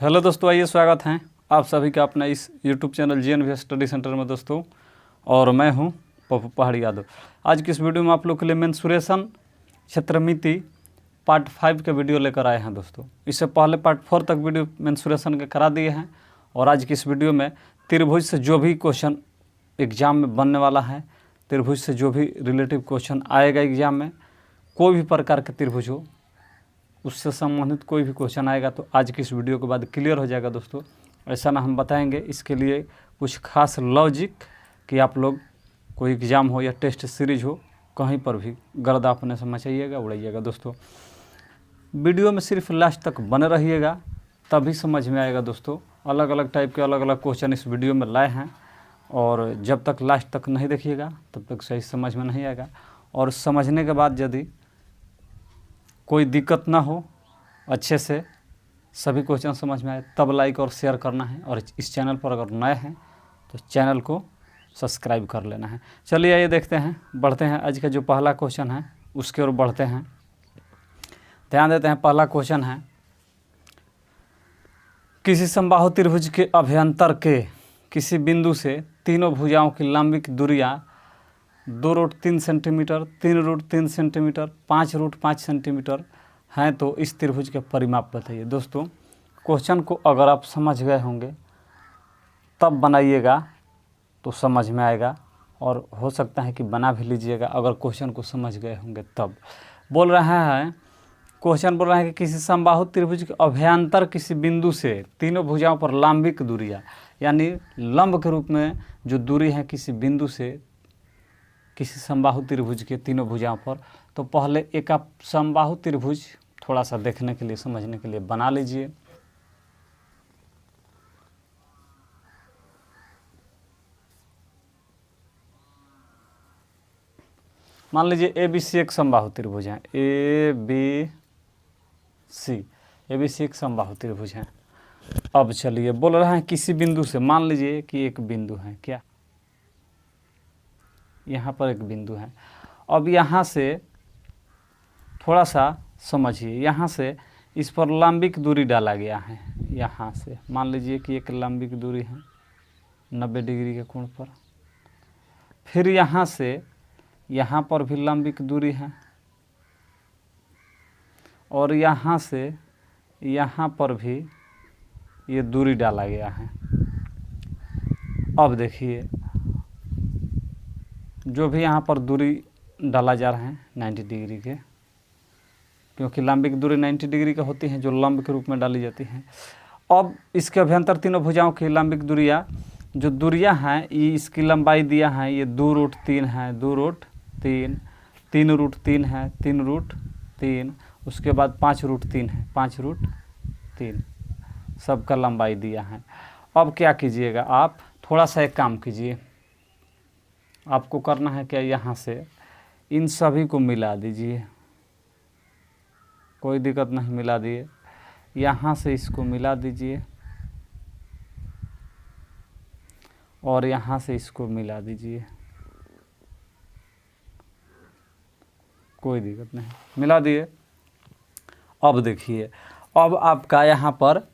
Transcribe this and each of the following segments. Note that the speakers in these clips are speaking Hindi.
हेलो दोस्तों, आइए स्वागत है आप सभी का अपना इस YouTube channel GNV study centre में दोस्तों। और मैं हूं पप्पू पहाड़ी यादव। आज की इस वीडियो में आप लोग के लिए मेंसुरेशन क्षेत्रमिति पार्ट 5 के वीडियो लेकर आए हैं दोस्तों। इससे पहले पार्ट 4 तक वीडियो मेंसुरेशन के करा दिए हैं और आज की इस वीडियो में त्रिभुज से जो भी क्वेश्चन एग्जाम में बनने वाला है, त्रिभुज से जो भी रिलेटिव क्वेश्चन आएगा एग्जाम में, कोई भी प्रकार के त्रिभुज हो उससे संबंधित कोई भी क्वेश्चन आएगा तो आज की इस वीडियो के बाद क्लियर हो जाएगा दोस्तों। ऐसा ना हम बताएंगे, इसके लिए कुछ खास लॉजिक कि आप लोग कोई एग्ज़ाम हो या टेस्ट सीरीज हो, कहीं पर भी गर्दा अपने से मचाइएगा, उड़ाइएगा दोस्तों। वीडियो में सिर्फ लास्ट तक बने रहिएगा, तभी समझ में आएगा दोस्तों। अलग अलग टाइप के अलग अलग क्वेश्चन इस वीडियो में लाए हैं और जब तक लास्ट तक नहीं देखिएगा तब तक सही समझ में नहीं आएगा। और समझने के बाद यदि कोई दिक्कत ना हो, अच्छे से सभी क्वेश्चन समझ में आए, तब लाइक और शेयर करना है। और इस चैनल पर अगर नए हैं तो चैनल को सब्सक्राइब कर लेना है। चलिए आइए देखते हैं, बढ़ते हैं। आज का जो पहला क्वेश्चन है उसके ओर बढ़ते हैं, ध्यान देते हैं। पहला क्वेश्चन है, किसी समबाहु त्रिभुज के अभ्यंतर के किसी बिंदु से तीनों भुजाओं की लंबिक दूरियां 2√3 सेंटीमीटर, 3√3 सेंटीमीटर, 5√5 सेंटीमीटर हैं, तो इस त्रिभुज के परिमाप बताइए। दोस्तों क्वेश्चन को अगर आप समझ गए होंगे तब बनाइएगा तो समझ में आएगा, और हो सकता है कि बना भी लीजिएगा अगर क्वेश्चन को समझ गए होंगे तब। बोल रहे हैं, क्वेश्चन बोल रहे हैं कि किसी समबाहु त्रिभुज के अभ्यंतर किसी बिंदु से तीनों भुजाओं पर लंबिक दूरियां, यानी लंब के रूप में जो दूरी है किसी बिंदु से किसी समबाहु त्रिभुज के तीनों भुजाओं पर। तो पहले एक आप समबाहु त्रिभुज थोड़ा सा देखने के लिए, समझने के लिए बना लीजिए। मान लीजिए ABC एक समबाहु त्रिभुज है, ABC एक समबाहु त्रिभुज है। अब चलिए बोल रहे हैं किसी बिंदु से, मान लीजिए कि एक बिंदु है, क्या यहाँ पर एक बिंदु है। अब यहाँ से थोड़ा सा समझिए, यहाँ से इस पर लंबिक दूरी डाला गया है। यहाँ से मान लीजिए कि एक लंबिक दूरी है 90 डिग्री के कोण पर। फिर यहाँ से यहाँ पर भी लंबिक दूरी है और यहाँ से यहाँ पर भी ये दूरी डाला गया है। अब देखिए जो भी यहाँ पर दूरी डाला जा रहा है 90 डिग्री के, क्योंकि लंबिक दूरी 90 डिग्री का होती है जो लंब के रूप में डाली जाती है। अब इसके अभ्यंतर तीनों भुजाओं की लंबिक दूरियाँ, जो दूरियाँ हैं ये इसकी लंबाई दिया है, ये 2√3 है, 2√3, 3√3 है, 3√3, उसके बाद 5√3 है, 5√3, सबका लंबाई दिया है। अब क्या कीजिएगा, आप थोड़ा सा एक काम कीजिए, आपको करना है क्या, यहाँ से इन सभी को मिला दीजिए, कोई दिक्कत नहीं, मिला दिए। यहाँ से इसको मिला दीजिए और यहाँ से इसको मिला दीजिए, कोई दिक्कत नहीं, मिला दिए। अब देखिए, अब आपका यहाँ पर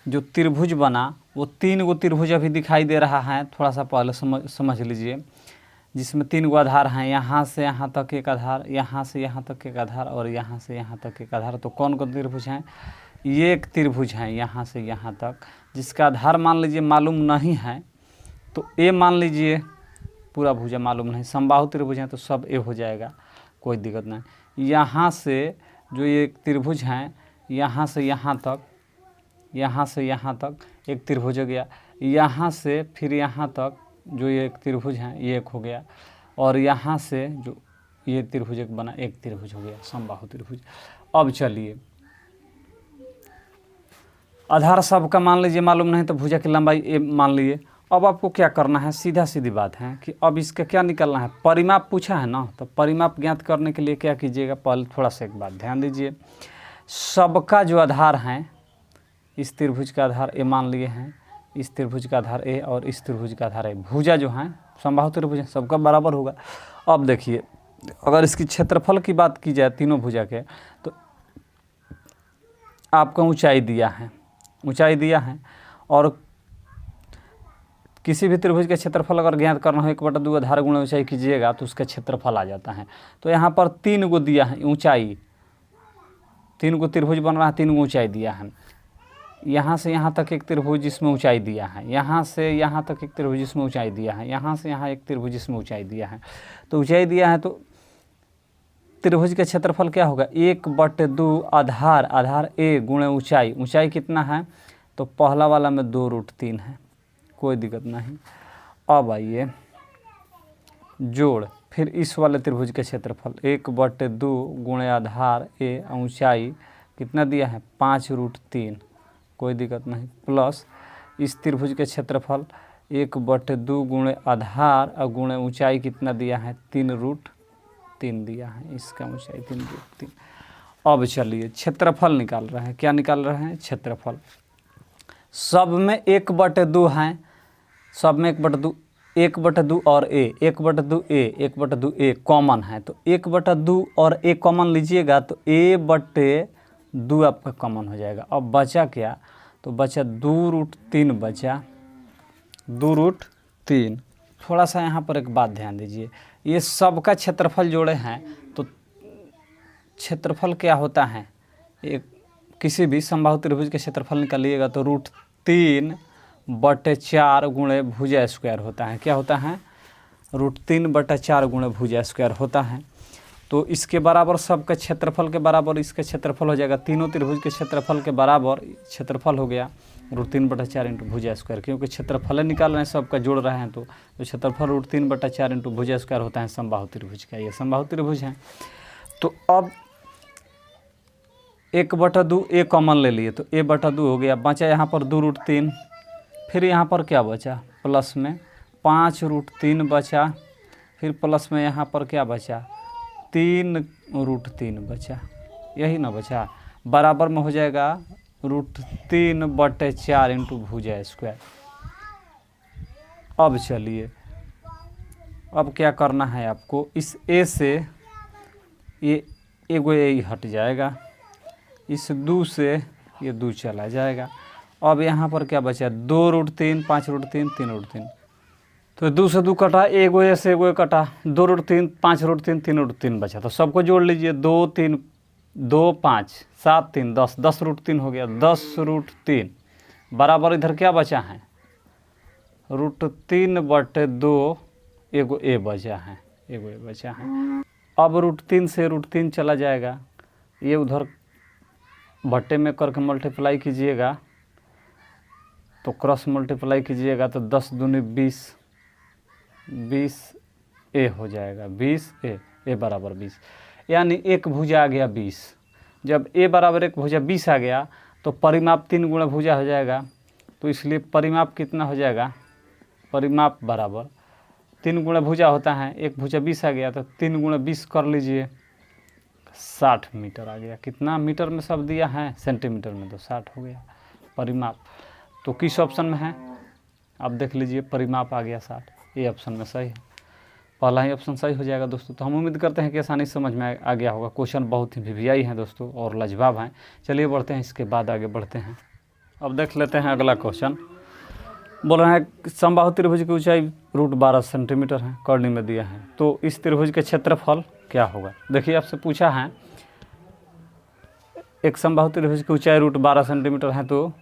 जो त्रिभुज बना वो 3 गो त्रिभुज अभी दिखाई दे रहा है। थोड़ा सा पहले समझ लीजिए, जिसमें 3 गो आधार हैं, यहाँ से यहाँ तक एक आधार, यहाँ से यहाँ तक एक आधार और यहाँ से यहाँ तक एक आधार। तो कौन कौन त्रिभुज हैं, ये एक त्रिभुज है यहाँ से यहाँ तक, जिसका आधार मान लीजिए मालूम नहीं है तो ए मान लीजिए, पूरा भुजा मालूम नहीं, समबाहु त्रिभुज हैं तो सब ए हो जाएगा, कोई दिक्कत नहीं। यहाँ से जो ये त्रिभुज हैं, यहाँ से यहाँ तक, यहाँ से यहाँ तक एक त्रिभुज हो गया, यहाँ से फिर यहाँ तक जो ये एक त्रिभुज है ये एक हो गया, और यहाँ से जो ये त्रिभुज एक बना, एक त्रिभुज हो गया, समबाहु त्रिभुज। अब चलिए, आधार सबका मान लीजिए मालूम नहीं तो भुजा की लंबाई ए मान लिए। अब आपको क्या करना है, सीधा सीधी बात है कि अब इसका क्या निकालना है, परिमाप पूछा है ना, तो परिमाप ज्ञात करने के लिए क्या कीजिएगा, पहले थोड़ा सा एक बात ध्यान दीजिए, सबका जो आधार है, इस त्रिभुज का आधार ए मान लिए हैं, इस त्रिभुज का आधार ए और इस त्रिभुज का आधार ए, भुजा जो हैं समबाहु त्रिभुज हैं, सबका बराबर होगा। अब देखिए, अगर इसकी क्षेत्रफल की बात की जाए तीनों भुजा के, तो आपका ऊंचाई दिया है, ऊंचाई दिया है। और किसी भी त्रिभुज का क्षेत्रफल अगर ज्ञात करना हो 1/2 आधार गुणा ऊंचाई कीजिएगा तो उसका क्षेत्रफल आ जाता है। तो यहाँ पर 3 गो दिया है ऊंचाई, 3 गो त्रिभुज बन रहा है, 3 गो ऊंचाई दिया है। यहाँ से यहाँ तक एक त्रिभुज जिसमें ऊंचाई दिया है, यहाँ से यहाँ तक एक त्रिभुज जिसमें ऊंचाई दिया है, यहाँ से यहाँ एक त्रिभुज जिसमें ऊंचाई दिया है। तो ऊंचाई दिया है तो त्रिभुज का क्षेत्रफल क्या होगा, 1/2 आधार, आधार ए गुणे ऊंचाई, ऊंचाई कितना है तो पहला वाला में 2√3 है, कोई दिक्कत नहीं। अब आइए जोड़, फिर इस वाले त्रिभुज के क्षेत्रफल 1/2 गुणे आधार ए ऊंचाई कितना दिया है 5√3, कोई दिक्कत नहीं, प्लस इस त्रिभुज के क्षेत्रफल 1/2 गुणे आधार और गुणे ऊंचाई कितना दिया है 3√3 दिया है, इसका ऊंचाई 3√3। अब चलिए क्षेत्रफल निकाल रहे हैं, क्या निकाल रहे हैं क्षेत्रफल। सब में 1/2 हैं, सब में 1/2 और ए 1/2 कॉमन है। तो 1/2 और ए कॉमन लीजिएगा तो a/2 आपका कॉमन हो जाएगा। अब बचा क्या, तो बचा 2√3 बचा, 2√3। थोड़ा सा यहाँ पर एक बात ध्यान दीजिए, ये सबका क्षेत्रफल जोड़े हैं तो क्षेत्रफल क्या होता है, एक किसी भी समबाहु त्रिभुज के क्षेत्रफल निकालिएगा तो √3/4 गुणे भुजा स्क्वायर होता है। क्या होता है, √3/4 गुणे भुजा स्क्वायर होता है। तो इसके बराबर सबका क्षेत्रफल के बराबर इसका क्षेत्रफल हो जाएगा, तीनों त्रिभुज के क्षेत्रफल के बराबर क्षेत्रफल हो गया √3/4 इंटू भुजा स्क्वायर, क्योंकि क्षेत्रफल निकाल रहे हैं सबका जोड़ रहे हैं तो क्षेत्रफल √3/4 इंटू भुजा स्क्वायर होता है समबाहु त्रिभुज का। ये समबाहु त्रिभुज है। तो अब 1/2 ए कॉमन ले लिए तो a/2 हो गया, बचा यहाँ पर 2√3, फिर यहाँ पर क्या बचा प्लस में 5√3 बचा, फिर प्लस में यहाँ पर क्या बचा 3√3 बचा, यही ना बचा, बराबर में हो जाएगा √3/4 इंटू भुजा स्क्वायर। अब चलिए अब क्या करना है आपको, इस a से ये एगो ए हट जाएगा, इस 2 से ये 2 चला जाएगा। अब यहाँ पर क्या बचा 2√3 5√3 3√3, तो 2 से 2 कटा, एगो ए से एगो ए कटा, 2√3 5√3 3√3 बचा। तो सबको जोड़ लीजिए, 2 3 2 5 7 3 10, 10√3 हो गया, 10√3 बराबर इधर क्या बचा है √3/2 एगो ए बचा है, एगो ए बचा है। अब √3 से √3 चला जाएगा, ये उधर भट्टे में करके मल्टीप्लाई कीजिएगा तो क्रॉस मल्टीप्लाई कीजिएगा तो 10 दूनी 20, 20 ए हो जाएगा, 20 ए बराबर 20, यानी एक भुजा आ गया 20। जब ए बराबर एक भुजा 20 आ गया तो परिमाप 3 गुणा भुजा हो जाएगा, तो इसलिए परिमाप कितना हो जाएगा, परिमाप बराबर 3 गुणा भुजा होता है, एक भुजा 20 आ गया तो 3 गुणा 20 कर लीजिए, 60 मीटर आ गया। कितना मीटर में सब दिया है, सेंटीमीटर में तो 60 हो गया परिमाप। तो किस ऑप्शन में है आप देख लीजिए, परिमाप आ गया 60, ये ऑप्शन में सही है, पहला ही ऑप्शन सही हो जाएगा दोस्तों। तो हम उम्मीद करते हैं कि आसानी से समझ में आ गया होगा। क्वेश्चन बहुत ही वीवीआई हैं दोस्तों और लाजवाब हैं। चलिए बढ़ते हैं, इसके बाद आगे बढ़ते हैं। अब देख लेते हैं अगला क्वेश्चन। बोल रहे हैं समबाहु त्रिभुज की ऊंचाई √12 सेंटीमीटर है, कर्णी में दिया है, तो इस त्रिभुज के क्षेत्रफल क्या होगा। देखिए आपसे पूछा है एक समबाहु त्रिभुज की ऊंचाई √12 सेंटीमीटर है, तो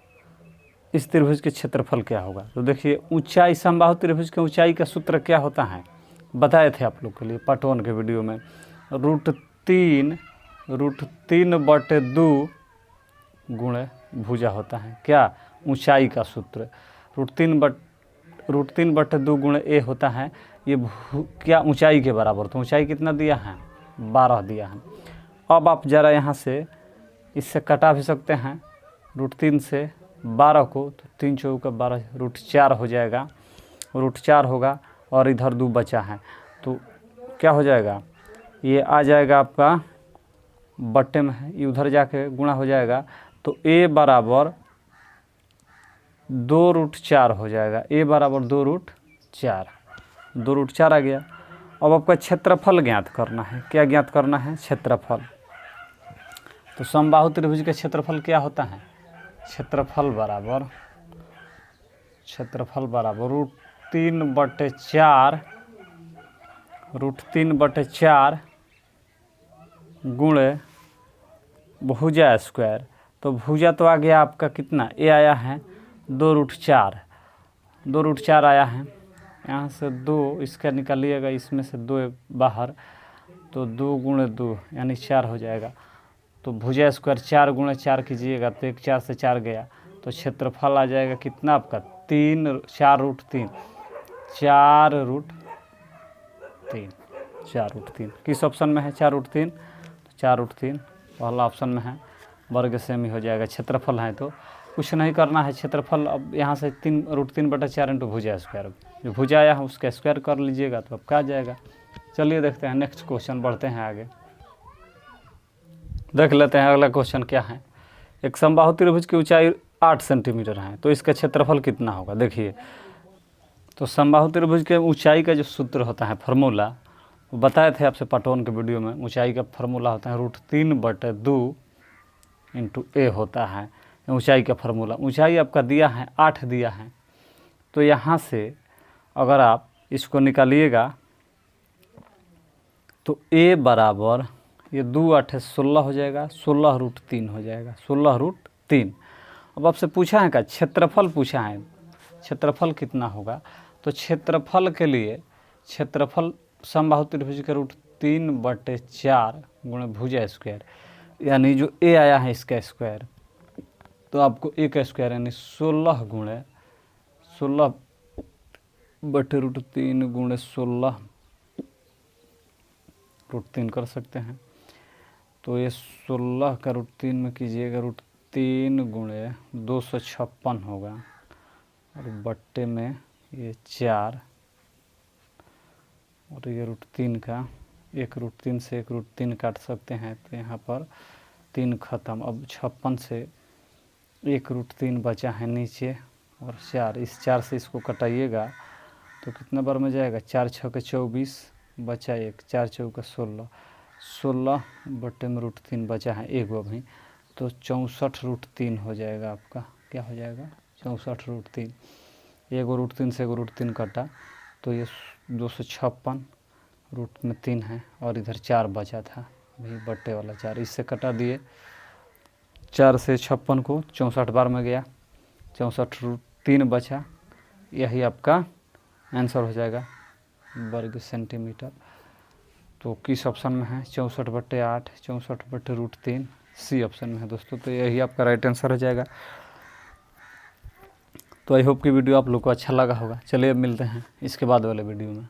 इस त्रिभुज के क्षेत्रफल क्या होगा। तो देखिए ऊंचाई, समबाहु त्रिभुज की ऊंचाई का सूत्र क्या होता है, बताए थे आप लोग के लिए पार्ट 1 के वीडियो में, √3/2 गुणे भुजा होता है। क्या ऊंचाई का सूत्र √3/2 गुणे ए होता है, ये क्या ऊंचाई के बराबर। तो ऊंचाई कितना दिया है 12 दिया है। अब आप ज़रा यहाँ से इससे कटा भी सकते हैं √3 से 12 को, तो 3 चौका 12 √4 हो जाएगा, √4 होगा और इधर 2 बचा है तो क्या हो जाएगा, ये आ जाएगा आपका बट्टे में है, ये उधर जाके गुणा हो जाएगा तो a बराबर 2√4 हो जाएगा, a बराबर 2√4 आ गया। अब आपका क्षेत्रफल ज्ञात करना है। क्या ज्ञात करना है, क्षेत्रफल। तो समबाहु त्रिभुज का क्षेत्रफल क्या होता है? क्षेत्रफल बराबर √3/4 गुणे भुजा स्क्वायर। तो भुजा तो आ गया आपका कितना, ए आया है 2√4 आया है। यहाँ से 2 इसका निकालिएगा, इसमें से 2 बाहर, तो 2 गुणे 2 यानी 4 हो जाएगा। तो भुजा स्क्वायर 4 गुणे 4 कीजिएगा तो 1 4 से 4 गया, तो क्षेत्रफल आ जाएगा कितना आपका 4√3। किस ऑप्शन में है 4√3? तो 4√3 पहला ऑप्शन में है, वर्ग सेमी हो जाएगा। क्षेत्रफल है तो कुछ नहीं करना है, क्षेत्रफल अब यहाँ से √3/4 इंटू भुजा स्क्वायर, जो भुजा आया है उसका स्क्वायर कर लीजिएगा तो आपका आ जाएगा। चलिए देखते हैं नेक्स्ट क्वेश्चन, बढ़ते हैं आगे, देख लेते हैं अगला क्वेश्चन क्या है। एक समबाहु त्रिभुज की ऊंचाई 8 सेंटीमीटर है, तो इसका क्षेत्रफल कितना होगा? देखिए, तो समबाहु त्रिभुज के ऊंचाई का जो सूत्र होता है, फार्मूला, वो बताए थे आपसे पार्ट 1 के वीडियो में। ऊंचाई का फार्मूला होता है √3/2 इंटू ए होता है ऊंचाई का फार्मूला। ऊंचाई आपका दिया है 8 दिया है, तो यहाँ से अगर आप इसको निकालिएगा तो ए बराबर, ये 2 8 16 हो जाएगा, 16√3 हो जाएगा, 16√3। अब आपसे पूछा है क्या, क्षेत्रफल पूछा है, क्षेत्रफल कितना होगा? तो क्षेत्रफल के लिए, क्षेत्रफल समबाहु त्रिभुज के √3/4 गुणे भुजा स्क्वायर, यानी जो ए आया है इसका स्क्वायर, तो आपको ए का स्क्वायर यानी 16 गुणे 16/√3 गुणे 16√3 कर सकते हैं। तो ये 16 का √3 में कीजिएगा, √3 गुणे 256 होगा, और बट्टे में ये 4, और ये √3 का, एक √3 से एक √3 काट सकते हैं, तो यहाँ पर 3 ख़त्म। अब 56 से एक √3 बचा है नीचे, और 4, इस 4 से इसको कटाइएगा तो कितना बार में जाएगा, 4 6 के 24 बचा 1, 4 4 का 16, 16 बट्टे में √3 बचा है एक अभी, तो 64√3 हो जाएगा आपका। क्या हो जाएगा? 64√3। एगो √3 से एगो √3 कटा, तो ये 256 रूट में 3 है, और इधर 4 बचा था अभी बट्टे वाला 4, इससे कटा दिए, 4 से 56 को 64 बार में गया, 64√3 बचा। यही आपका आंसर हो जाएगा वर्ग सेंटीमीटर। तो किस ऑप्शन में है? 64/8, 64/√3, सी ऑप्शन में है दोस्तों। तो यही आपका राइट आंसर हो जाएगा। तो आई होप कि वीडियो आप लोग को अच्छा लगा होगा। चलिए अब मिलते हैं इसके बाद वाले वीडियो में।